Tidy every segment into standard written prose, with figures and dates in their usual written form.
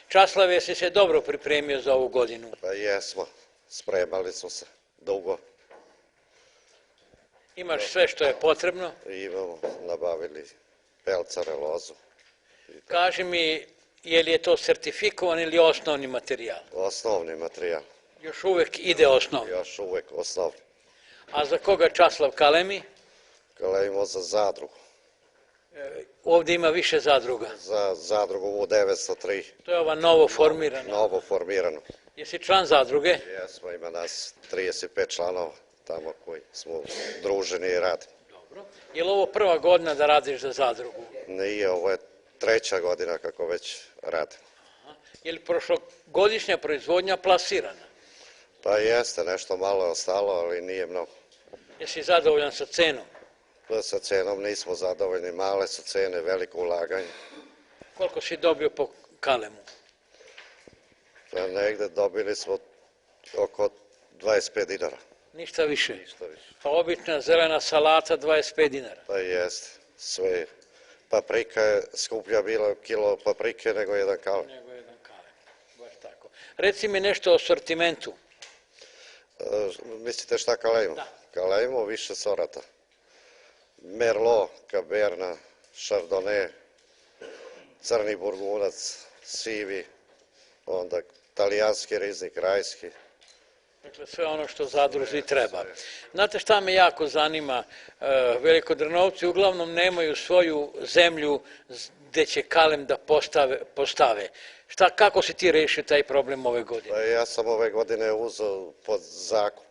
Časlav, jesi se dobro pripremio za ovu godinu? Pa jesmo, spremali smo se dugo. Imaš sve što je potrebno? Imamo, nabavili pelcare, lozu. Kaži mi, je li je to sertifikovan ili osnovni materijal? Osnovni materijal, Još uvek ide osnovni. još uvek osnovni. A za koga Časlav kalemi? Kalejimo za zadrugu. Ovdje ima više zadruga. Za zadrugu U903. To je ova novo formirana. Novo formirano. Jesi član zadruge? Jesmo, ima nas 35 članova tamo koji smo druženi i radimo. Dobro. Je li ovo prva godina da radiš za zadrugu? Nije, ovo je treća godina kako već radimo. Je li prošlogodišnja proizvodnja plasirana? Pa jeste, nešto malo je ostalo, ali nije mnogo. Jesi zadovoljan sa cenom? Sa cenom nismo zadovoljni, male su cene, veliko ulaganje. Koliko si dobio po kalemu? Pa negde dobili smo oko 25 dinara. Ništa više. Ništa više. Pa obična zelena salata 25 dinara. Pa jeste, sve. Paprika je skuplja bila kilo paprike nego jedan kalem. Nego jedan kalem, baš tako. Reci mi nešto o sortimentu. Mislite šta kalejimo? Da. Kalejimo više sorata. Merlot, Cabernet, Chardonnay, crni burgunac, sivi, onda talijanski riznik, rajski. Dakle, sve ono što zadruzi treba. Znate šta me jako zanima? Velikodrnovci uglavnom nemaju svoju zemlju gde će kalem da postave. Kako si ti rešio taj problem ove godine? Pa ja sam ove godine uzeo pod zakup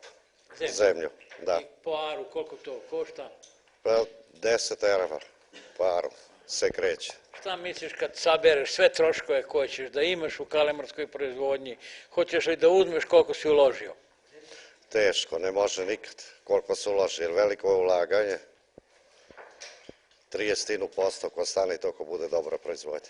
zemlju. Da. I po aru, koliko to košta? Pa 10 evra po aru se kreće. Šta misliš kad sabereš sve troškove koje ćeš da imaš u kalemarskoj proizvodnji, hoćeš li da uzmeš koliko si uložio? Teško, ne može nikad koliko se uloži, jer veliko je ulaganje, 30% ko stane i toko bude dobra proizvodnja.